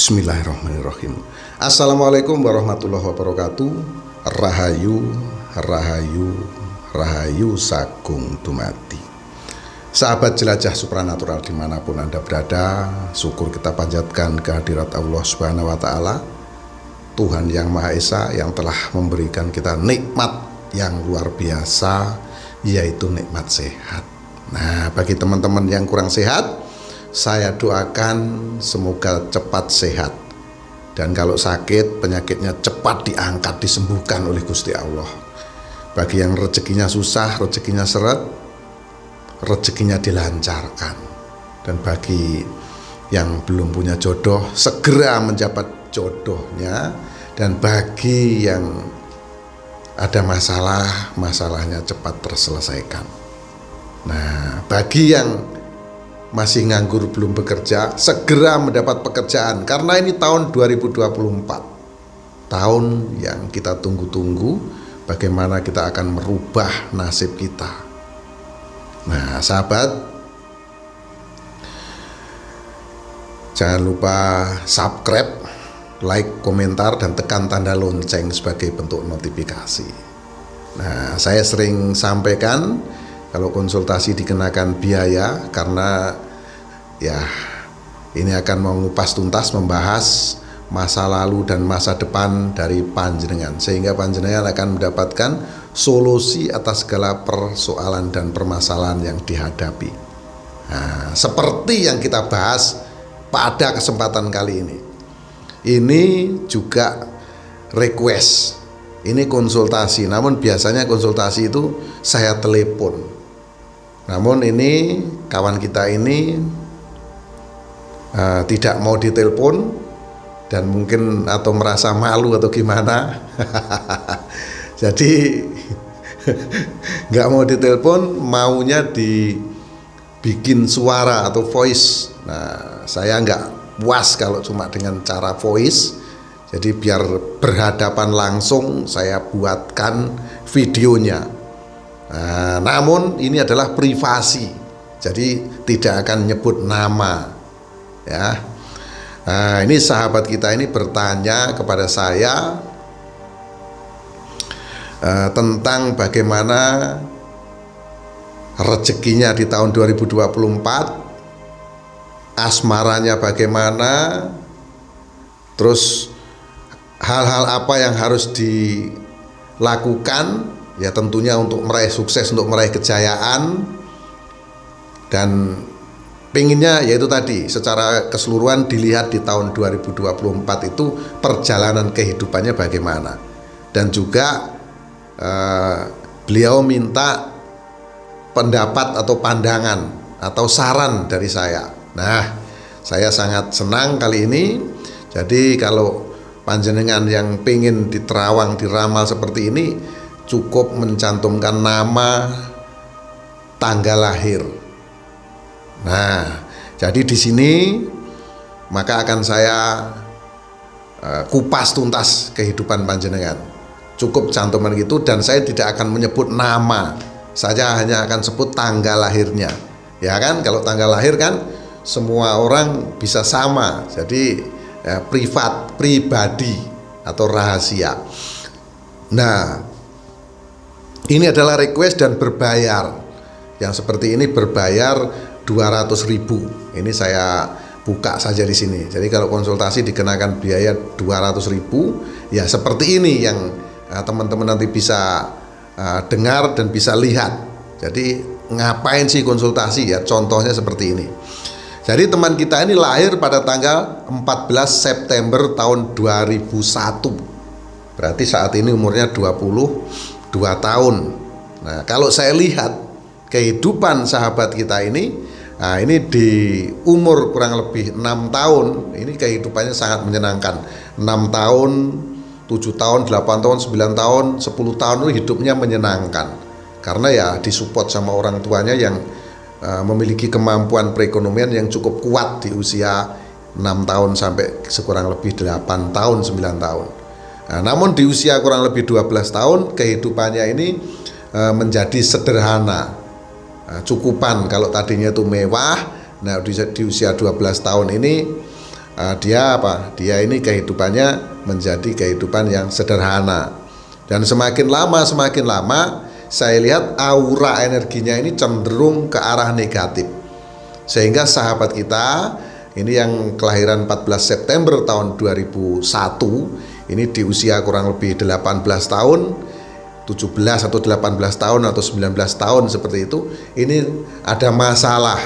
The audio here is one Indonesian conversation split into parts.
Bismillahirrahmanirrahim. Assalamualaikum warahmatullahi wabarakatuh. Rahayu, rahayu, rahayu sagung dumadi. Sahabat jelajah supranatural dimanapun Anda berada, syukur kita panjatkan kehadirat Allah Subhanahu wa Ta'ala, Tuhan yang Maha Esa, yang telah memberikan kita nikmat yang luar biasa, yaitu nikmat sehat. Nah, bagi teman-teman yang kurang sehat, saya doakan semoga cepat sehat, dan kalau sakit, penyakitnya cepat diangkat, disembuhkan oleh Gusti Allah. Bagi yang rezekinya susah, rezekinya seret, rezekinya dilancarkan. Dan bagi yang belum punya jodoh, segera mendapat jodohnya. Dan bagi yang ada masalah, masalahnya cepat terselesaikan. Nah, bagi yang masih nganggur belum bekerja, segera mendapat pekerjaan, karena ini tahun 2024, tahun yang kita tunggu-tunggu, bagaimana kita akan merubah nasib kita. Nah, sahabat, jangan lupa subscribe, like, komentar, dan tekan tanda lonceng sebagai bentuk notifikasi. Nah, saya sering sampaikan, kalau konsultasi dikenakan biaya, karena ya ini akan mengupas tuntas, membahas masa lalu dan masa depan dari panjenengan, sehingga panjenengan akan mendapatkan solusi atas segala persoalan dan permasalahan yang dihadapi. Nah, seperti yang kita bahas pada kesempatan kali ini. Ini juga request, ini konsultasi, namun biasanya konsultasi itu saya telepon. Namun ini kawan kita ini tidak mau ditelepon, dan mungkin atau merasa malu atau gimana. Jadi nggak mau ditelepon, maunya dibikin suara atau voice. Nah, saya nggak puas kalau cuma dengan cara voice. Jadi biar berhadapan langsung, saya buatkan videonya. Nah, namun ini adalah privasi, jadi tidak akan nyebut nama, ya. Nah, ini sahabat kita ini bertanya kepada saya tentang bagaimana rezekinya di tahun 2024, asmaranya bagaimana, terus hal-hal apa yang harus dilakukan, ya tentunya untuk meraih sukses, untuk meraih kejayaan. Dan pinginnya yaitu tadi, secara keseluruhan dilihat di tahun 2024 itu perjalanan kehidupannya bagaimana. Dan juga beliau minta pendapat atau pandangan atau saran dari saya. Nah, saya sangat senang kali ini. Jadi kalau panjenengan yang pingin diterawang, diramal seperti ini, cukup mencantumkan nama, tanggal lahir. Nah, jadi di sini maka akan saya kupas tuntas kehidupan panjenengan. Cukup cantuman gitu, dan saya tidak akan menyebut nama, saya hanya akan sebut tanggal lahirnya. Ya kan, kalau tanggal lahir kan semua orang bisa sama. Jadi privat, pribadi atau rahasia. Nah, ini adalah request dan berbayar. Yang seperti ini berbayar 200.000. Ini saya buka saja di sini. Jadi kalau konsultasi dikenakan biaya 200.000, ya seperti ini yang teman-teman nanti bisa dengar dan bisa lihat. Jadi ngapain sih konsultasi, ya contohnya seperti ini. Jadi teman kita ini lahir pada tanggal 14 September tahun 2001. Berarti saat ini umurnya 22 tahun. Nah, kalau saya lihat kehidupan sahabat kita ini, nah ini di umur kurang lebih 6 tahun, ini kehidupannya sangat menyenangkan. 6 tahun, 7 tahun, 8 tahun, 9 tahun, 10 tahun itu hidupnya menyenangkan. Karena ya disupport sama orang tuanya yang memiliki kemampuan perekonomian yang cukup kuat di usia 6 tahun sampai sekurang lebih 8 tahun, 9 tahun. Nah, namun di usia kurang lebih 12 tahun kehidupannya ini menjadi sederhana, cukupan. Kalau tadinya itu mewah, nah di usia 12 tahun ini dia apa? Dia ini kehidupannya menjadi kehidupan yang sederhana. Dan semakin lama saya lihat aura energinya ini cenderung ke arah negatif. Sehingga sahabat kita ini yang kelahiran 14 September tahun 2001, ini di usia kurang lebih 18 tahun, 17 atau 18 tahun atau 19 tahun seperti itu, ini ada masalah.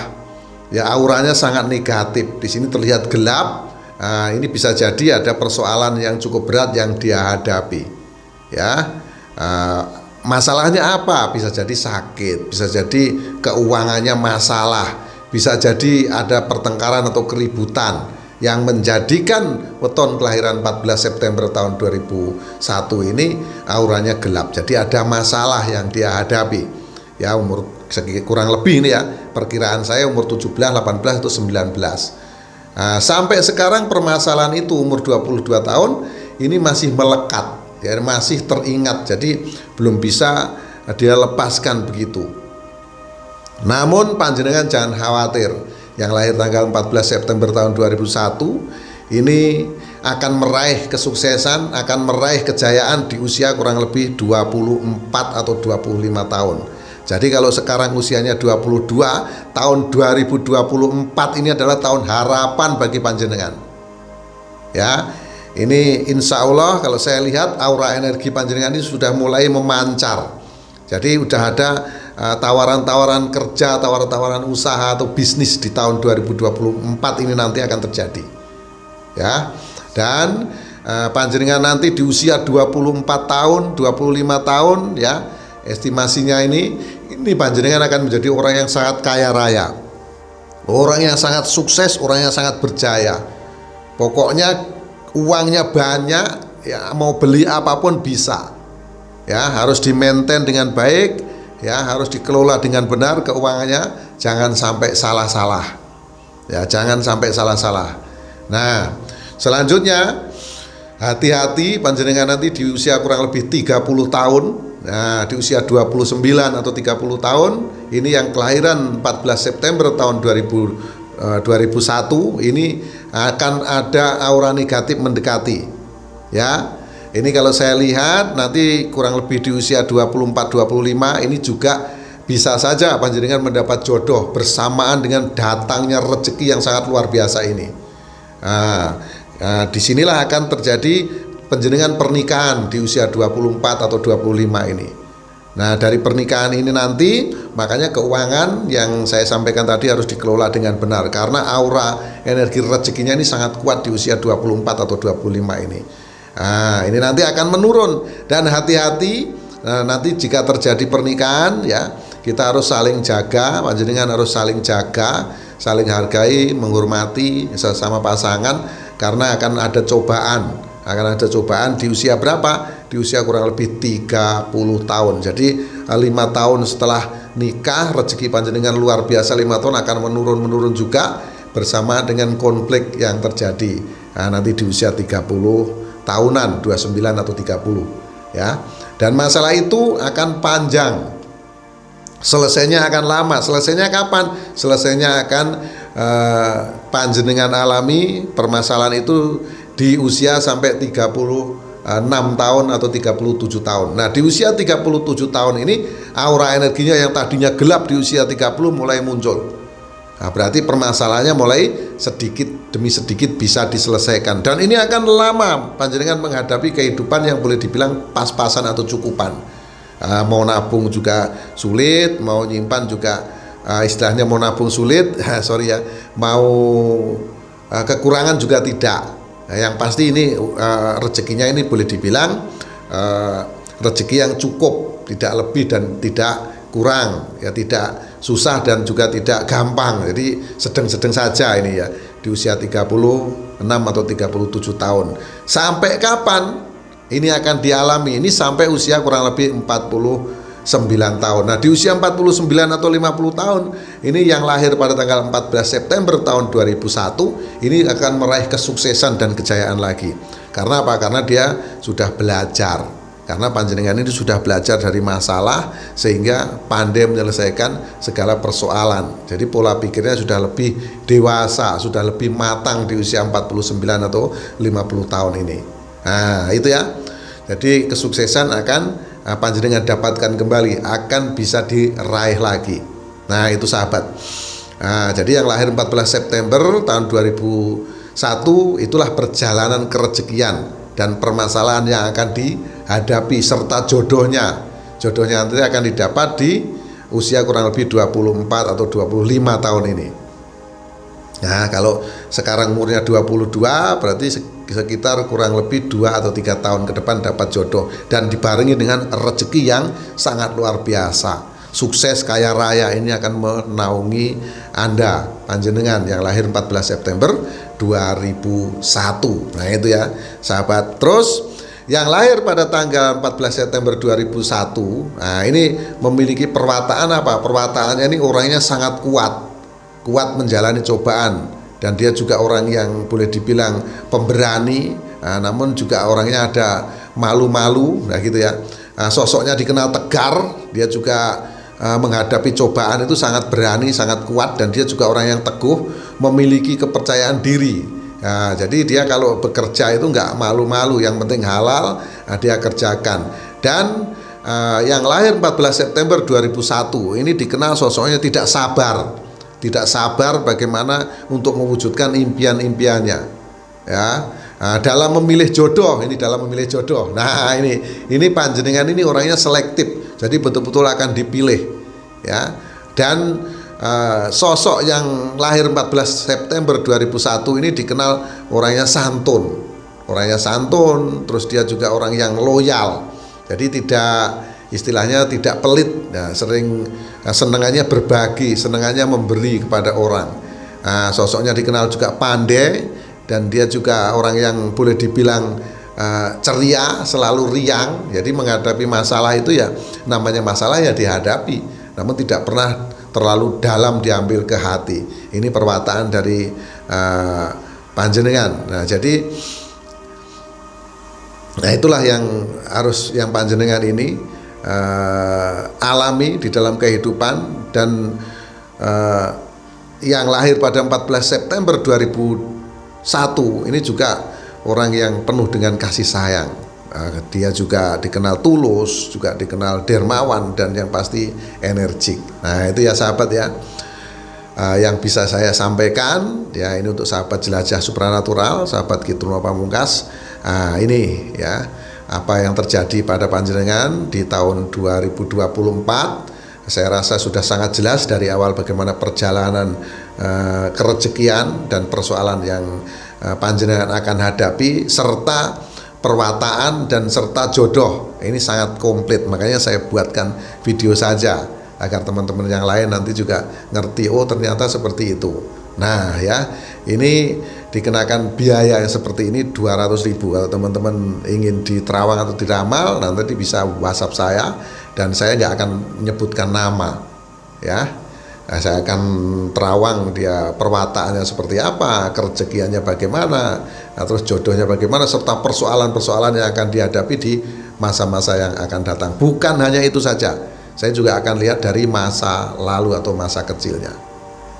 Ya, auranya sangat negatif. Di sini terlihat gelap. Nah, ini bisa jadi ada persoalan yang cukup berat yang dia hadapi. Ya, masalahnya apa? Bisa jadi sakit, bisa jadi keuangannya masalah, bisa jadi ada pertengkaran atau keributan yang menjadikan weton kelahiran 14 September tahun 2001 ini auranya gelap. Jadi ada masalah yang dia hadapi. Ya, umur kurang lebih ini ya, perkiraan saya umur 17, 18 atau 19. Nah, sampai sekarang permasalahan itu umur 22 tahun ini masih melekat, ya, masih teringat. Jadi belum bisa dia lepaskan begitu. Namun panjenengan jangan khawatir, yang lahir tanggal 14 September tahun 2001 ini akan meraih kesuksesan, akan meraih kejayaan di usia kurang lebih 24 atau 25 tahun. Jadi kalau sekarang usianya 22, tahun 2024 ini adalah tahun harapan bagi panjenengan. Ya, ini insya Allah kalau saya lihat aura energi panjenengan ini sudah mulai memancar. Jadi udah ada tawaran-tawaran kerja, tawaran-tawaran usaha atau bisnis di tahun 2024 ini nanti akan terjadi. Ya, dan panjenengan nanti di usia 24 tahun, 25 tahun ya, estimasinya ini panjenengan akan menjadi orang yang sangat kaya raya, orang yang sangat sukses, orang yang sangat berjaya. Pokoknya uangnya banyak, ya, mau beli apapun bisa. Ya, harus di-maintain dengan baik, ya, harus dikelola dengan benar keuangannya, jangan sampai salah-salah. Ya, jangan sampai salah-salah. Nah, selanjutnya hati-hati panjenengan nanti di usia kurang lebih 30 tahun. Nah, di usia 29 atau 30 tahun ini yang kelahiran 14 September tahun 2001 ini akan ada aura negatif mendekati. Ya, ini kalau saya lihat nanti kurang lebih di usia 24-25 ini juga bisa saja panjenengan mendapat jodoh bersamaan dengan datangnya rezeki yang sangat luar biasa ini. Disinilah akan terjadi panjenengan pernikahan di usia 24 atau 25 ini. Nah, dari pernikahan ini nanti makanya keuangan yang saya sampaikan tadi harus dikelola dengan benar, karena aura energi rezekinya ini sangat kuat di usia 24 atau 25 ini. Nah, ini nanti akan menurun, dan hati-hati nanti jika terjadi pernikahan ya, kita harus saling jaga, panjenengan harus saling jaga, saling hargai, menghormati sesama pasangan, karena akan ada cobaan. Di usia berapa? Di usia kurang lebih 30 tahun. Jadi 5 tahun setelah nikah rezeki panjenengan luar biasa, 5 tahun akan menurun juga bersama dengan konflik yang terjadi. Nah, nanti di usia 30 tahunan, 29 atau 30 ya. Dan masalah itu akan panjang. Selesainya akan lama. Selesainya kapan? Selesainya akan panjenengan alami permasalahan itu di usia sampai 36 tahun atau 37 tahun. Nah, di usia 37 tahun ini aura energinya yang tadinya gelap di usia 30 mulai muncul. Nah, berarti permasalahannya mulai sedikit demi sedikit bisa diselesaikan. Dan ini akan lama panjenengan menghadapi kehidupan yang boleh dibilang pas-pasan atau cukupan. Mau nabung juga sulit, mau nyimpan juga istilahnya mau nabung sulit, sorry ya, mau kekurangan juga tidak. Yang pasti ini rezekinya ini boleh dibilang rezeki yang cukup, tidak lebih dan tidak kurang, ya, tidak susah dan juga tidak gampang. Jadi sedang-sedang saja ini ya, di usia 36 atau 37 tahun. Sampai kapan ini akan dialami? Ini sampai usia kurang lebih 49 tahun. Nah, di usia 49 atau 50 tahun ini yang lahir pada tanggal 14 September tahun 2001 ini akan meraih kesuksesan dan kejayaan lagi. Karena apa? Karena dia sudah belajar. karena panjenengan ini sudah belajar dari masalah sehingga pandai menyelesaikan segala persoalan. Jadi pola pikirnya sudah lebih dewasa, sudah lebih matang di usia 49 atau 50 tahun ini. Nah itu ya, jadi kesuksesan akan panjenengan dapatkan kembali, akan bisa diraih lagi. Nah itu sahabat. Nah, jadi yang lahir 14 September tahun 2001 itulah perjalanan kerezekian dan permasalahan yang akan dihadapi serta jodohnya. Jodohnya nanti akan didapat di usia kurang lebih 24 atau 25 tahun ini. Nah, kalau sekarang umurnya 22 berarti sekitar kurang lebih 2 atau 3 tahun ke depan dapat jodoh dan dibarengi dengan rezeki yang sangat luar biasa. Sukses kaya raya ini akan menaungi Anda, panjenengan yang lahir 14 September 2001. Nah itu ya sahabat. Terus yang lahir pada tanggal 14 September 2001, nah ini memiliki perwataan apa? Perwataannya ini orangnya sangat kuat menjalani cobaan, dan dia juga orang yang boleh dibilang pemberani, namun juga orangnya ada malu-malu, nah gitu ya. Sosoknya dikenal tegar, dia juga menghadapi cobaan itu sangat berani, sangat kuat, dan dia juga orang yang teguh, memiliki kepercayaan diri. Nah, jadi dia kalau bekerja itu nggak malu-malu, yang penting halal, dia kerjakan. Dan yang lahir 14 September 2001 ini dikenal sosoknya tidak sabar bagaimana untuk mewujudkan impian-impiannya. Ya, dalam memilih jodoh, Nah, ini panjenengan ini orangnya selektif. Jadi betul-betul akan dipilih, ya. Dan sosok yang lahir 14 September 2001 ini dikenal orangnya santun, terus dia juga orang yang loyal. Jadi istilahnya tidak pelit, nah, senangannya berbagi, senangannya memberi kepada orang. Sosoknya dikenal juga pandai, dan dia juga orang yang boleh dibilang ceria, selalu riang. Jadi menghadapi masalah itu ya namanya masalah ya dihadapi, namun tidak pernah terlalu dalam diambil ke hati. Ini perwataan dari panjenengan. Nah jadi itulah yang panjenengan ini alami di dalam kehidupan. Dan yang lahir pada 14 September 2001 ini juga orang yang penuh dengan kasih sayang. Dia juga dikenal tulus, juga dikenal dermawan, dan yang pasti energik. Nah itu ya sahabat ya, yang bisa saya sampaikan ya. Ini untuk sahabat jelajah supranatural, sahabat Kitruno Pamungkas. Ini ya apa yang terjadi pada panjenengan di tahun 2024. Saya rasa sudah sangat jelas dari awal bagaimana perjalanan kerezekian dan persoalan yang panjenengan akan hadapi, serta perwataan dan serta jodoh. Ini sangat komplit, makanya saya buatkan video saja agar teman-teman yang lain nanti juga ngerti, oh ternyata seperti itu. Nah ya, ini dikenakan biaya yang seperti ini 200.000. Kalau teman-teman ingin diterawang atau diramal, nanti bisa WhatsApp saya, dan saya nggak akan menyebutkan nama ya. Saya akan terawang dia perwataannya seperti apa, kerezekiannya bagaimana, terus jodohnya bagaimana, serta persoalan-persoalan yang akan dihadapi di masa-masa yang akan datang. Bukan hanya itu saja, saya juga akan lihat dari masa lalu atau masa kecilnya.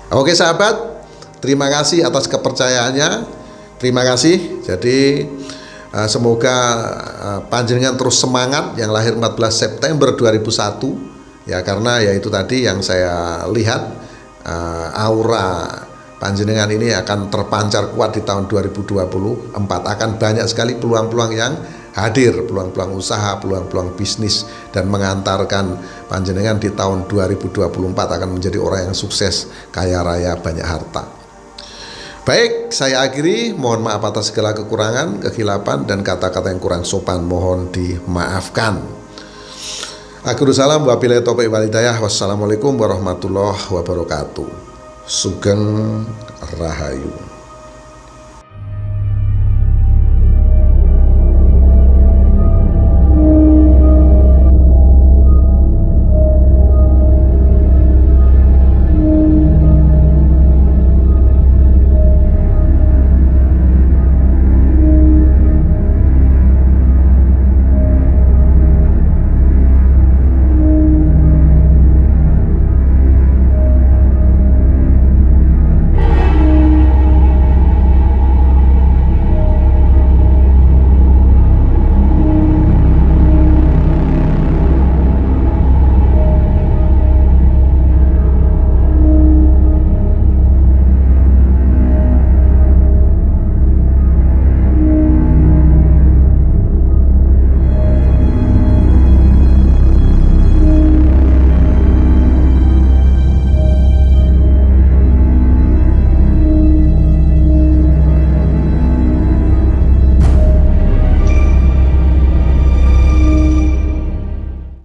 Oke sahabat, terima kasih atas kepercayaannya, terima kasih. Jadi semoga panjenengan terus semangat yang lahir 14 September 2001. Ya karena ya itu tadi yang saya lihat, aura panjenengan ini akan terpancar kuat di tahun 2024. Akan banyak sekali peluang-peluang yang hadir, peluang-peluang usaha, peluang-peluang bisnis, dan mengantarkan panjenengan di tahun 2024 akan menjadi orang yang sukses, kaya raya, banyak harta. Baik, saya akhiri. Mohon maaf atas segala kekurangan, kehilapan, dan kata-kata yang kurang sopan, mohon dimaafkan. Akhirul salam, wabillahi taufiq wal hidayah. Wassalamualaikum warahmatullahi wabarakatuh. Sugeng Rahayu.